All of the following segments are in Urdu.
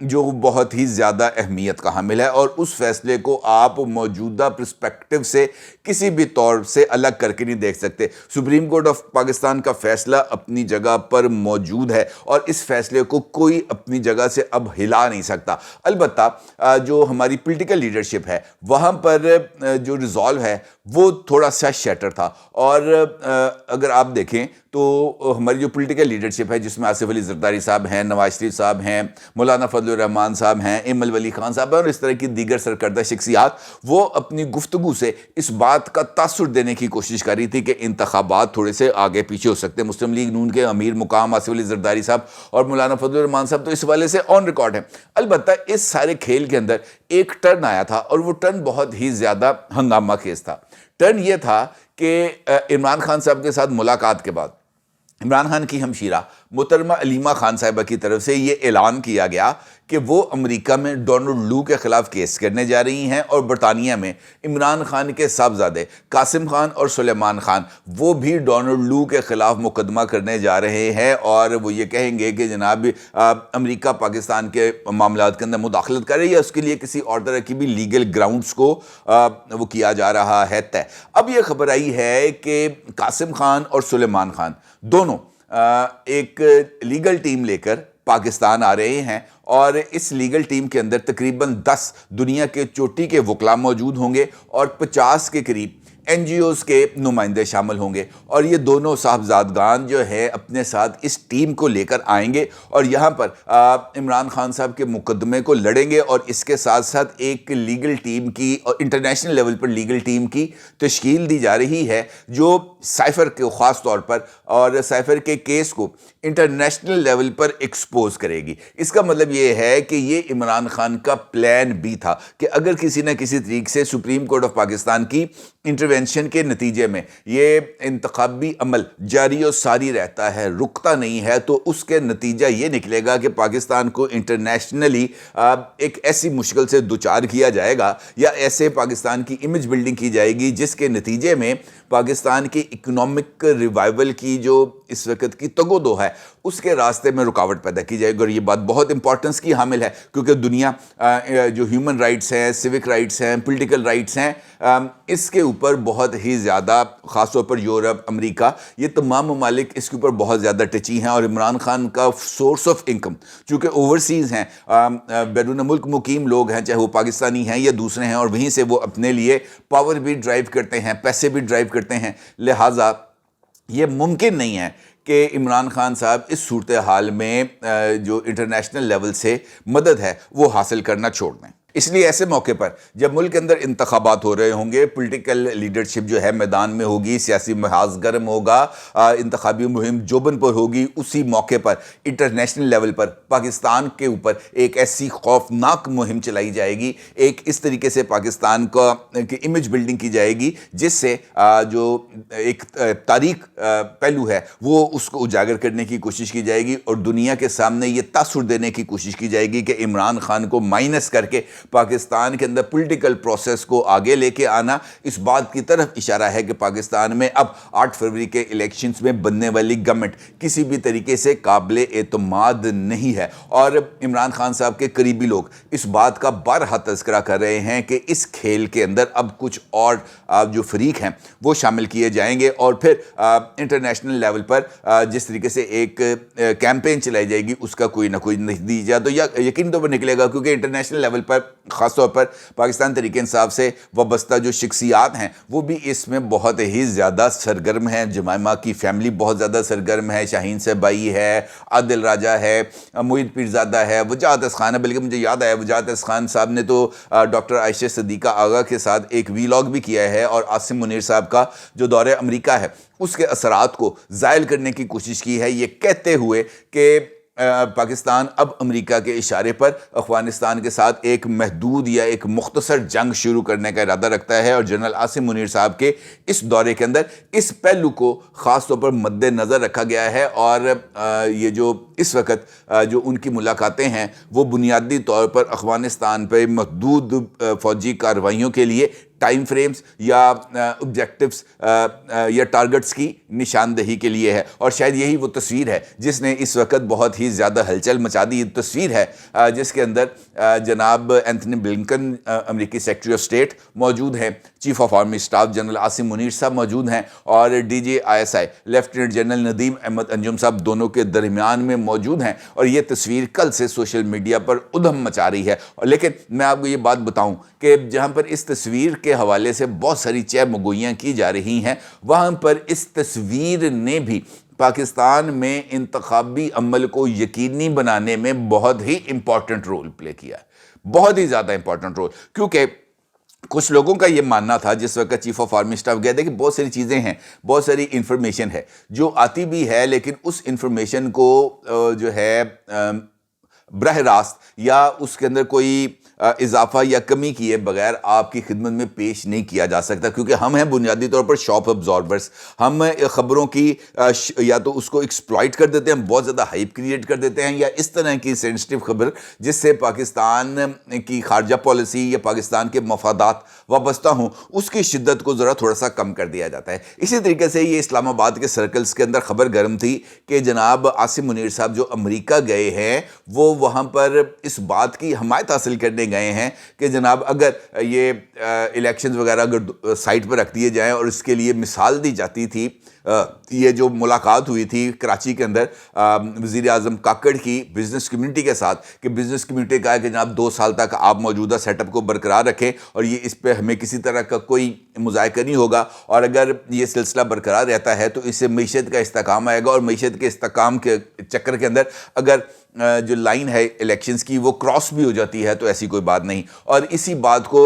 جو بہت ہی زیادہ اہمیت کا حامل ہے، اور اس فیصلے کو آپ موجودہ پرسپیکٹو سے کسی بھی طور سے الگ کر کے نہیں دیکھ سکتے۔ سپریم کورٹ آف پاکستان کا فیصلہ اپنی جگہ پر موجود ہے اور اس فیصلے کو کوئی اپنی جگہ سے اب ہلا نہیں سکتا۔ البتہ جو ہماری پولیٹیکل لیڈرشپ ہے وہاں پر جو ریزالو ہے وہ تھوڑا سا شیٹر تھا، اور اگر آپ دیکھیں تو ہماری جو پولیٹیکل لیڈرشپ ہے جس میں آصف علی زرداری صاحب ہیں، نواز شریف صاحب ہیں، مولانا فضل الرحمان صاحب ہیں، ایم ولی خان صاحب ہیں، اور اس طرح کی دیگر سرکردہ شخصیات، وہ اپنی گفتگو سے اس بات کا تاثر دینے کی کوشش کر رہی تھی کہ انتخابات تھوڑے سے آگے پیچھے ہو سکتے ہیں۔ مسلم لیگ نون کے امیر مقام آصف علی زرداری صاحب اور مولانا فضل الرحمان صاحب تو اس حوالے سے آن ریکارڈ ہیں۔ البتہ اس سارے کھیل کے اندر ایک ٹرن آیا تھا، اور وہ ٹرن بہت ہی زیادہ ہنگامہ خیز تھا۔ ٹرن یہ تھا کہ عمران خان صاحب کے ساتھ ملاقات کے بعد عمران خان کی ہمشیرہ محترمہ علیمہ خان صاحبہ کی طرف سے یہ اعلان کیا گیا کہ وہ امریکہ میں ڈونلڈ لو کے خلاف کیس کرنے جا رہی ہیں، اور برطانیہ میں عمران خان کے صاحبزادے قاسم خان اور سلیمان خان وہ بھی ڈونلڈ لو کے خلاف مقدمہ کرنے جا رہے ہیں، اور وہ یہ کہیں گے کہ جناب امریکہ پاکستان کے معاملات کے اندر مداخلت کر رہی ہے، اس کے لیے کسی اور طرح کی بھی لیگل گراؤنڈز کو وہ کیا جا رہا ہے طے۔ اب یہ خبر آئی ہے کہ قاسم خان اور سلیمان خان دونوں ایک لیگل ٹیم لے کر پاکستان آ رہے ہیں، اور اس لیگل ٹیم کے اندر تقریباً 10 دنیا کے چوٹی کے وکلاء موجود ہوں گے، اور 50 کے قریب این جی اوز کے نمائندے شامل ہوں گے، اور یہ دونوں صاحبزادگان جو ہے اپنے ساتھ اس ٹیم کو لے کر آئیں گے، اور یہاں پر عمران خان صاحب کے مقدمے کو لڑیں گے، اور اس کے ساتھ ساتھ ایک لیگل ٹیم کی اور انٹرنیشنل لیول پر لیگل ٹیم کی تشکیل دی جا رہی ہے جو سائفر کے خاص طور پر اور سائفر کے کیس کو انٹرنیشنل لیول پر ایکسپوز کرے گی۔ اس کا مطلب یہ ہے کہ یہ عمران خان کا پلان بھی تھا کہ اگر کسی نہ کسی طریقے سے سپریم کورٹ آف پاکستان کی انٹرونشن کے نتیجے میں یہ انتخابی عمل جاری و ساری رہتا ہے، رکتا نہیں ہے، تو اس کے نتیجہ یہ نکلے گا کہ پاکستان کو انٹرنیشنلی ایک ایسی مشکل سے دوچار کیا جائے گا، یا ایسے پاکستان کی امیج بلڈنگ کی جائے گی جس کے نتیجے میں پاکستان کی اکنامک ریوائول کی جو اس وقت کی تگ و دو ہے اس کے راستے میں رکاوٹ پیدا کی جائے گی۔ اور یہ بات بہت امپورٹنس کی حامل ہے، کیونکہ دنیا جو ہیومن رائٹس ہیں، سیوک رائٹس ہیں، پولیٹیکل رائٹس ہیں، اس کے اوپر بہت ہی زیادہ، خاص طور پر یورپ، امریکہ، یہ تمام ممالک اس کے اوپر بہت زیادہ ٹچی ہیں، اور عمران خان کا سورس آف انکم چونکہ اوورسیز ہیں، بیرون ملک مقیم لوگ ہیں، چاہے وہ پاکستانی ہیں یا دوسرے ہیں، اور وہیں سے وہ اپنے لیے پاور بھی ڈرائیو کرتے ہیں، پیسے بھی ڈرائیو کرتے ہیں، لہٰذا یہ ممکن نہیں ہے کہ عمران خان صاحب اس صورتحال میں جو انٹرنیشنل لیول سے مدد ہے وہ حاصل کرنا چھوڑ دیں۔ اس لیے ایسے موقع پر جب ملک کے اندر انتخابات ہو رہے ہوں گے، پولیٹیکل لیڈرشپ جو ہے میدان میں ہوگی، سیاسی محاذ گرم ہوگا، انتخابی مہم جوبن پر ہوگی، اسی موقع پر انٹرنیشنل لیول پر پاکستان کے اوپر ایک ایسی خوفناک مہم چلائی جائے گی، ایک اس طریقے سے پاکستان کا امیج بلڈنگ کی جائے گی جس سے جو ایک تاریخ پہلو ہے وہ اس کو اجاگر کرنے کی کوشش کی جائے گی، اور دنیا کے سامنے یہ تاثر دینے کی کوشش کی جائے گی کہ عمران خان کو مائنس کر کے پاکستان کے اندر پولیٹیکل پروسیس کو آگے لے کے آنا اس بات کی طرف اشارہ ہے کہ پاکستان میں اب 8 فروری کے الیکشنز میں بننے والی گورنمنٹ کسی بھی طریقے سے قابل اعتماد نہیں ہے، اور عمران خان صاحب کے قریبی لوگ اس بات کا بارہا تذکرہ کر رہے ہیں کہ اس کھیل کے اندر اب کچھ اور جو فریق ہیں وہ شامل کیے جائیں گے، اور پھر انٹرنیشنل لیول پر جس طریقے سے ایک کیمپین چلائی جائے گی اس کا کوئی نہ کوئی نتیجہ تو یقین طور پر نکلے گا، کیونکہ انٹرنیشنل لیول پر خاص طور پر پاکستان تحریک انصاف سے وابستہ جو شخصیات ہیں وہ بھی اس میں بہت ہی زیادہ سرگرم ہیں۔ جمائمہ کی فیملی بہت زیادہ سرگرم ہے، شاہین صاحبائی ہے، عادل راجہ ہے، معین پیرزادہ ہے، وجاہت اس خان ہے، بلکہ مجھے یاد آیا وجاہت اس خان صاحب نے تو ڈاکٹر عائشہ صدیقہ آغا کے ساتھ ایک ویلاگ بھی کیا ہے، اور عاصم منیر صاحب کا جو دورہ امریکہ ہے اس کے اثرات کو زائل کرنے کی کوشش کی ہے، یہ کہتے ہوئے کہ پاکستان اب امریکہ کے اشارے پر افغانستان کے ساتھ ایک محدود یا ایک مختصر جنگ شروع کرنے کا ارادہ رکھتا ہے، اور جنرل عاصم منیر صاحب کے اس دورے کے اندر اس پہلو کو خاص طور پر مد نظر رکھا گیا ہے، اور یہ جو اس وقت جو ان کی ملاقاتیں ہیں وہ بنیادی طور پر افغانستان پہ محدود فوجی کارروائیوں کے لیے ٹائم فریمز یا آبجیکٹیوز یا ٹارگٹس کی نشاندہی کے لیے ہے، اور شاید یہی وہ تصویر ہے جس نے اس وقت بہت ہی زیادہ ہلچل مچا دی. یہ تصویر ہے جس کے اندر جناب اینتھنی بلنکن امریکی سیکرٹری آف اسٹیٹ موجود ہیں، chief of army staff general Asim Munir صاحب موجود ہیں، اور D G I S I lieutenant general Nadeem Ahmed Anjum صاحب دونوں کے درمیان میں موجود ہیں. اور یہ تصویر کل سے سوشل میڈیا پر ادھم مچا رہی ہے. لیکن میں آپ کو یہ بات بتاؤں کہ جہاں پر اس تصویر کے حوالے سے بہت ساری چہ مگوئیاں کی جا رہی ہیں، وہاں پر اس تصویر نے بھی پاکستان میں انتخابی عمل کو یقینی بنانے میں بہت ہی امپورٹنٹ رول پلے کیا ہے، بہت ہی زیادہ امپورٹنٹ رول. کیونکہ کچھ لوگوں کا یہ ماننا تھا جس وقت چیف آف آرمی اسٹاف گئے تھے کہ بہت ساری چیزیں ہیں، بہت ساری انفارمیشن ہے جو آتی بھی ہے، لیکن اس انفارمیشن کو جو ہے براہ راست یا اس کے اندر کوئی اضافہ یا کمی کیے بغیر آپ کی خدمت میں پیش نہیں کیا جا سکتا، کیونکہ ہم ہیں بنیادی طور پر شاک ابزاربرز. ہم خبروں کی یا تو اس کو ایکسپلائٹ کر دیتے ہیں، بہت زیادہ ہائپ کریٹ کر دیتے ہیں، یا اس طرح کی سینسٹیو خبر جس سے پاکستان کی خارجہ پالیسی یا پاکستان کے مفادات وابستہ ہوں، اس کی شدت کو ذرا تھوڑا سا کم کر دیا جاتا ہے. اسی طریقے سے یہ اسلام آباد کے سرکلز کے اندر خبر گرم تھی کہ جناب عاصم منیر صاحب جو امریکہ گئے ہیں وہ وہاں پر اس بات کی حمایت حاصل کرنے گئے ہیں کہ جناب اگر یہ الیکشنز وغیرہ اگر سائٹ پر رکھ دیے جائیں، اور اس کے لیے مثال دی جاتی تھی یہ جو ملاقات ہوئی تھی کراچی کے اندر وزیر اعظم کاکڑ کی بزنس کمیونٹی کے ساتھ، کہ بزنس کمیونٹی کہا کہ جناب 2 سال تک آپ موجودہ سیٹ اپ کو برقرار رکھیں اور یہ اس پہ ہمیں کسی طرح کا کوئی مذائقہ نہیں ہوگا، اور اگر یہ سلسلہ برقرار رہتا ہے تو اس سے معیشت کا استحکام آئے گا، اور معیشت کے استحکام کے چکر کے اندر اگر جو لائن ہے الیکشنز کی وہ کراس بھی ہو جاتی ہے تو ایسی کوئی بات نہیں. اور اسی بات کو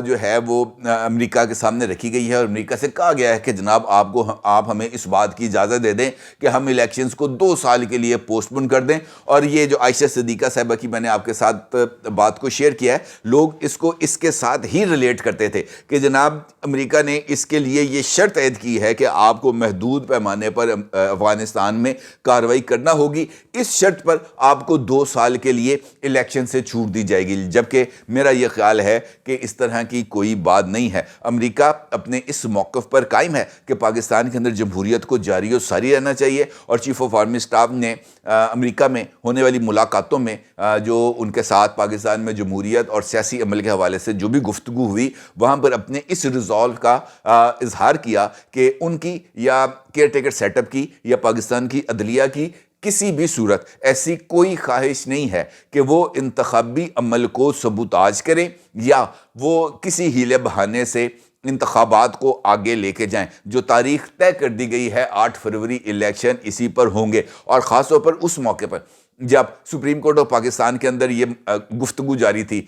جو ہے وہ امریکہ کے سامنے رکھی گئی ہے، اور امریکہ سے کہا گیا ہے کہ جناب آپ ہمیں اس بات کی اجازت دے دیں کہ ہم الیکشنز کو 2 سال کے لیے پوسٹ پون کر دیں. اور یہ جو عائشہ صدیقہ صاحبہ کی میں نے آپ کے ساتھ بات کو شیئر کیا ہے، لوگ اس کو اس کے ساتھ ہی ریلیٹ کرتے تھے کہ جناب امریکہ نے اس کے لیے یہ شرط عائد کی ہے کہ آپ کو محدود پیمانے پر افغانستان میں کارروائی کرنا ہوگی، اس شرط پر آپ کو 2 سال کے لیے الیکشن سے چھوٹ دی جائے گی. جبکہ میرا یہ خیال ہے کہ اس طرح کی کوئی بات نہیں ہے. امریکہ اپنے اس موقف پر قائم ہے کہ پاکستان کے اندر جمہوریت کو جاری و ساری رہنا چاہیے، اور چیف آف آرمی اسٹاف نے امریکہ میں ہونے والی ملاقاتوں میں جو ان کے ساتھ پاکستان میں جمہوریت اور سیاسی عمل کے حوالے سے جو بھی گفتگو ہوئی، وہاں پر اپنے اس ریزالو کا اظہار کیا کہ ان کی یا کیئر ٹیکر سیٹ اپ کی یا پاکستان کی عدلیہ کی کسی بھی صورت ایسی کوئی خواہش نہیں ہے کہ وہ انتخابی عمل کو سبوتاج کریں یا وہ کسی ہیلے بہانے سے انتخابات کو آگے لے کے جائیں. جو تاریخ طے کر دی گئی ہے 8 فروری الیکشن اسی پر ہوں گے، اور خاص طور پر اس موقع پر جب سپریم کورٹ آف پاکستان کے اندر یہ گفتگو جاری تھی،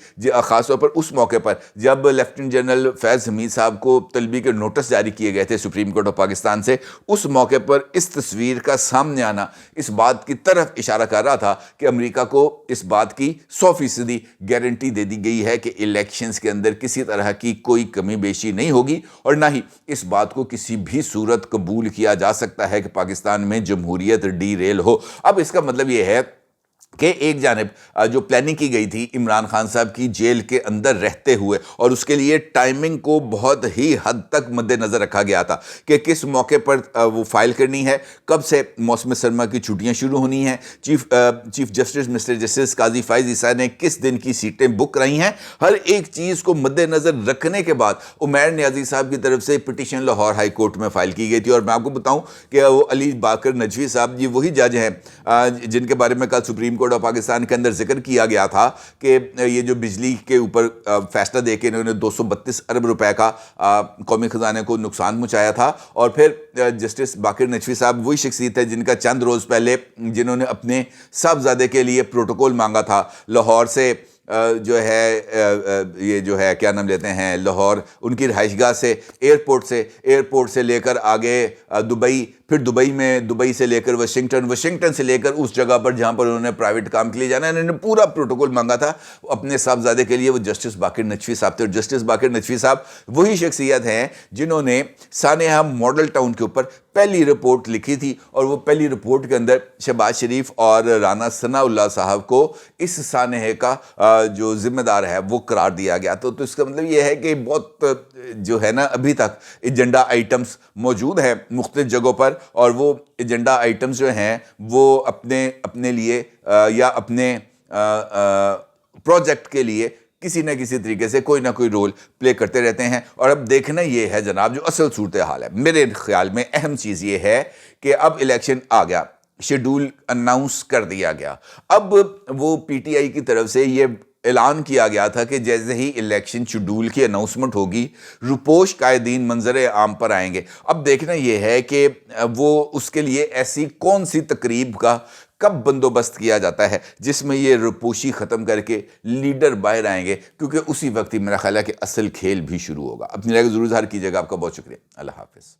خاص طور پر اس موقع پر جب لیفٹیننٹ جنرل فیض حمید صاحب کو طلبی کے نوٹس جاری کیے گئے تھے سپریم کورٹ آف پاکستان سے، اس موقع پر اس تصویر کا سامنے آنا اس بات کی طرف اشارہ کر رہا تھا کہ امریکہ کو اس بات کی 100% گارنٹی دے دی گئی ہے کہ الیکشنز کے اندر کسی طرح کی کوئی کمی بیشی نہیں ہوگی، اور نہ ہی اس بات کو کسی بھی صورت قبول کیا جا سکتا ہے کہ پاکستان میں جمہوریت ڈی ریل ہو. اب اس کا مطلب یہ ہے کہ ایک جانب جو پلاننگ کی گئی تھی عمران خان صاحب کی جیل کے اندر رہتے ہوئے، اور اس کے لیے ٹائمنگ کو بہت ہی حد تک مد نظر رکھا گیا تھا کہ کس موقع پر وہ فائل کرنی ہے، کب سے موسم سرما کی چھٹیاں شروع ہونی ہیں، چیف جسٹس مسٹر جسٹس قاضی فائز عیسیٰ نے کس دن کی سیٹیں بک رہی ہیں، ہر ایک چیز کو مد نظر رکھنے کے بعد عمیر نیازی صاحب کی طرف سے پٹیشن لاہور ہائی کورٹ میں فائل کی گئی تھی. اور میں آپ کو بتاؤں کہ وہ علی باقر نجوی صاحب یہ وہی جج ہیں جن کے بارے میں کل سپریم کورٹ آف پاکستان کے اندر ذکر کیا گیا تھا کہ یہ جو بجلی کے اوپر فیصلہ دے کے انہوں نے 232 ارب روپے کا قومی خزانے کو نقصان پہنچایا تھا. اور پھر جسٹس باقر نجوی صاحب وہی شخصیت ہے جن کا چند روز پہلے جنہوں نے اپنے صاحبزادے کے لیے پروٹوکول مانگا تھا لاہور سے جو ہے یہ جو ہے کیا نام لیتے ہیں لاہور ان کی رہائش گاہ سے ایئرپورٹ سے لے کر آگے دبئی، پھر دبئی سے لے کر واشنگٹن سے لے کر اس جگہ پر جہاں پر انہوں نے پرائیویٹ کام کے لیے جانا ہے، انہوں نے پورا پروٹوکول مانگا تھا اپنے صاحبزادے کے لیے. وہ جسٹس باقر نجوی صاحب تھے، اور جسٹس باقر نجوی صاحب وہی شخصیت ہیں جنہوں نے سانحہ ماڈل ٹاؤن کے اوپر پہلی رپورٹ لکھی تھی، اور وہ پہلی رپورٹ کے اندر شہباز شریف اور رانا ثناء اللہ صاحب کو اس سانحے کا جو ذمہ دار ہے وہ قرار دیا گیا. تو اس کا مطلب یہ ہے کہ بہت جو ہے نا ابھی تک ایجنڈا آئٹمس موجود ہیں مختلف جگہوں پر، اور وہ ایجنڈا آئٹمس جو ہیں وہ اپنے لیے یا اپنے پروجیکٹ کے لیے کسی نہ کسی طریقے سے کوئی نہ کوئی رول پلے کرتے رہتے ہیں. اور اب دیکھنا یہ ہے جناب جو اصل صورتحال ہے میرے خیال میں اہم چیز یہ ہے کہ اب الیکشن آ گیا، شیڈول اناؤنس کر دیا گیا. اب وہ پی ٹی آئی کی طرف سے یہ اعلان کیا گیا تھا کہ جیسے ہی الیکشن شیڈول کی اناؤنسمنٹ ہوگی روپوش قائدین منظر عام پر آئیں گے. اب دیکھنا یہ ہے کہ وہ اس کے لیے ایسی کون سی تقریب کا کب بندوبست کیا جاتا ہے جس میں یہ روپوشی ختم کر کے لیڈر باہر آئیں گے، کیونکہ اسی وقت ہی میرا خیال ہے کہ اصل کھیل بھی شروع ہوگا. اپنی رائے کو ضرور اظہار کیجیے گا. آپ کا بہت شکریہ. اللہ حافظ.